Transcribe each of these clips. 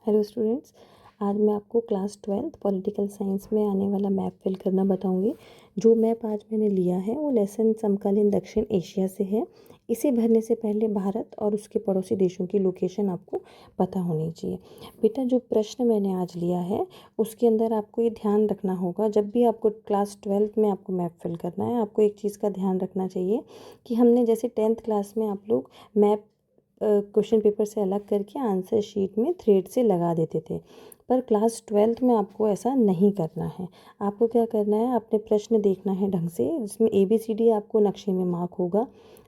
Hello students, आज मैं आपको क्लास 12th पॉलिटिकल साइंस में आने वाला मैप फिल करना बताऊंगी। जो मैप आज मैंने लिया है वो लेसन समकालीन दक्षिण एशिया से है। इसे भरने से पहले भारत और उसके पड़ोसी देशों की लोकेशन आपको पता होनी चाहिए। बेटा, जो प्रश्न मैंने आज लिया है उसके अंदर आपको ये ध्यान रखना होगा, जब भी आपको क्लास 12th में आपको मैप फिल करना है, आपको एक चीज़ का ध्यान रखना चाहिए कि हमने जैसे 10th क्लास में आप लोग मैप क्वेश्चन पेपर से अलग करके आंसर शीट में थ्रेड से लगा देते थे, पर क्लास 12th में आपको ऐसा नहीं करना है। आपको क्या करना है, अपने प्रश्न देखना है ढंग से, जिसमें ABCD आपको नक्शे में मार्क होगा,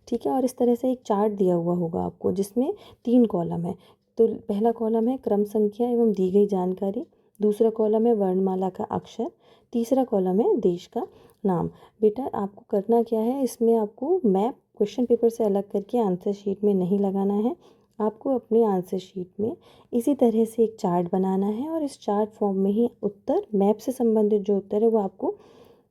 ठीक है। और इस तरह से एक चार्ट दिया हुआ होगा आपको, जिसमें 3 कॉलम है। तो पहला कॉलम है क्रम संख्या एवं दी गई जानकारी, दूसरा कॉलम है वर्णमाला का अक्षर, तीसरा कॉलम है देश का नाम। बेटा, आपको करना क्या है, इसमें आपको मैप क्वेश्चन पेपर से अलग करके आंसर शीट में नहीं लगाना है। आपको अपने आंसर शीट में इसी तरह से एक चार्ट बनाना है और इस चार्ट फॉर्म में ही उत्तर, मैप से संबंधित जो उत्तर है वो आपको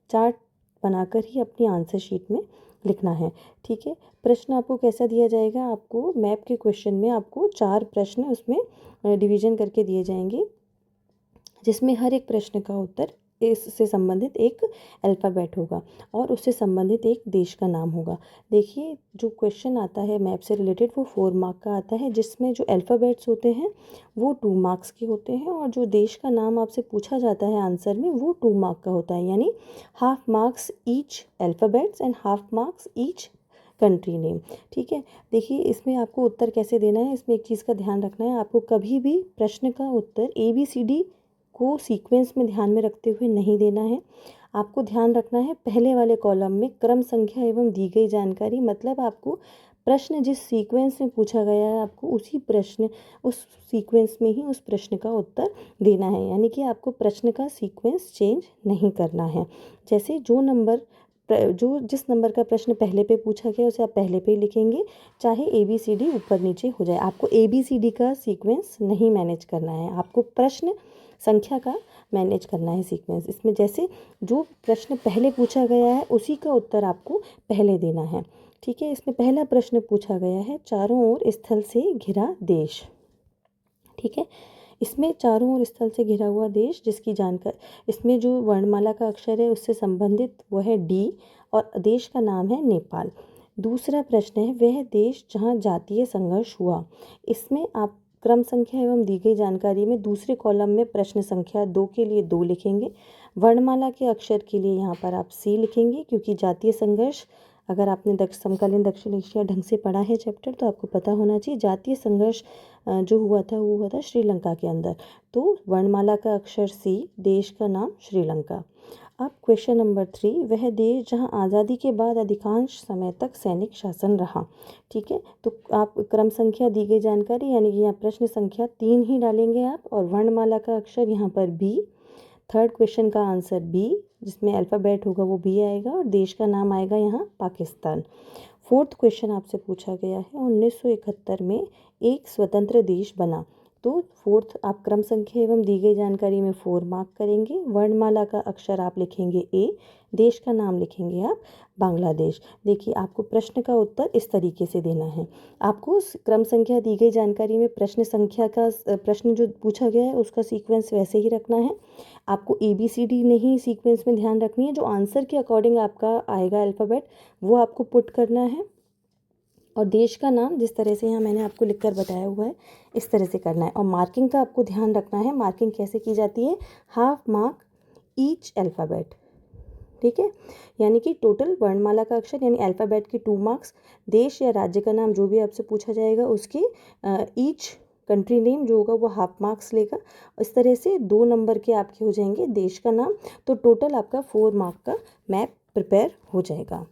चार्ट बनाकर ही अपनी आंसर शीट में लिखना है, ठीक है। प्रश्न आपको कैसा दिया जाएगा, आपको मैप के क्वेश्चन में आपको 4 प्रश्न उसमें डिवीजन करके दिए जाएंगे, जिसमें हर एक प्रश्न का उत्तर इससे संबंधित एक अल्फ़ाबेट होगा और उससे संबंधित एक देश का नाम होगा। देखिए, जो क्वेश्चन आता है मैप से रिलेटेड वो 4 मार्क का आता है, जिसमें जो अल्फ़ाबेट्स होते हैं वो 2 मार्क्स के होते हैं और जो देश का नाम आपसे पूछा जाता है आंसर में वो 2 मार्क का होता है, यानी half marks each alphabets and half marks each country name, ठीक है। देखिए, इसमें आपको उत्तर कैसे देना है, इसमें एक चीज़ का ध्यान रखना है, आपको कभी भी प्रश्न का उत्तर ABCD को सीक्वेंस में ध्यान में रखते हुए नहीं देना है। आपको ध्यान रखना है पहले वाले कॉलम में क्रम संख्या एवं दी गई जानकारी, मतलब आपको प्रश्न जिस सीक्वेंस में पूछा गया है आपको उस सीक्वेंस में ही उस प्रश्न का उत्तर देना है, यानी कि आपको प्रश्न का सीक्वेंस चेंज नहीं करना है। जैसे जिस नंबर का प्रश्न पहले पे पूछा गया उसे आप पहले पे ही लिखेंगे, चाहे ABCD ऊपर नीचे हो जाए। आपको ABCD का सीक्वेंस नहीं मैनेज करना है, आपको प्रश्न संख्या का मैनेज करना है सीक्वेंस। इसमें जैसे जो प्रश्न पहले पूछा गया है उसी का उत्तर आपको पहले देना है, ठीक है। इसमें पहला प्रश्न पूछा गया है, चारों ओर स्थल से घिरा देश, ठीक है। इसमें चारों ओर स्थल से घिरा हुआ देश, जिसकी जानकारी, इसमें जो वर्णमाला का अक्षर है उससे संबंधित वो है D और देश का नाम है नेपाल। दूसरा प्रश्न है, वह देश जहां जातीय संघर्ष हुआ। इसमें आप क्रम संख्या एवं दी गई जानकारी में दूसरे कॉलम में प्रश्न संख्या 2 के लिए 2 लिखेंगे, वर्णमाला के अक्षर के लिए यहाँ पर आप C लिखेंगे, क्योंकि जातीय संघर्ष, अगर आपने समकालीन दक्षिण एशिया ढंग से पढ़ा है चैप्टर तो आपको पता होना चाहिए, जातीय संघर्ष जो हुआ था वो हुआ था श्रीलंका के अंदर। तो वर्णमाला का अक्षर C, देश का नाम श्रीलंका। अब क्वेश्चन नंबर 3, वह देश जहां आज़ादी के बाद अधिकांश समय तक सैनिक शासन रहा, ठीक है। तो आप क्रम संख्या दी गई जानकारी, यानी कि यहाँ प्रश्न संख्या 3 ही डालेंगे आप, और वर्णमाला का अक्षर यहाँ पर B, थर्ड क्वेश्चन का आंसर B, जिसमें अल्फ़ाबेट होगा वो B आएगा और देश का नाम आएगा यहाँ पाकिस्तान। फोर्थ क्वेश्चन आपसे पूछा गया है, 1971 में एक स्वतंत्र देश बना। तो फोर्थ आप क्रम संख्या एवं दी गई जानकारी में 4 मार्क करेंगे, वर्णमाला का अक्षर आप लिखेंगे A, देश का नाम लिखेंगे आप बांग्लादेश। देखिए, आपको प्रश्न का उत्तर इस तरीके से देना है। आपको क्रम संख्या दी गई जानकारी में प्रश्न जो पूछा गया है उसका सीक्वेंस वैसे ही रखना है। आपको ABCD नहीं सीक्वेंस में ध्यान रखनी है, जो आंसर के अकॉर्डिंग आपका आएगा अल्फ़ाबेट वो आपको पुट करना है, और देश का नाम जिस तरह से यहाँ मैंने आपको लिखकर बताया हुआ है इस तरह से करना है। और मार्किंग का आपको ध्यान रखना है, मार्किंग कैसे की जाती है, हाफ मार्क ईच अल्फ़ाबेट, ठीक है। यानी कि टोटल वर्णमाला का अक्षर यानी अल्फ़ाबेट के 2 मार्क्स, देश या राज्य का नाम जो भी आपसे पूछा जाएगा उसके ईच कंट्री नेम जो होगा वो हाफ मार्क्स लेगा। इस तरह से 2 नंबर के आपके हो जाएंगे देश का नाम, तो टोटल आपका 4 मार्क का मैप प्रिपेयर हो जाएगा।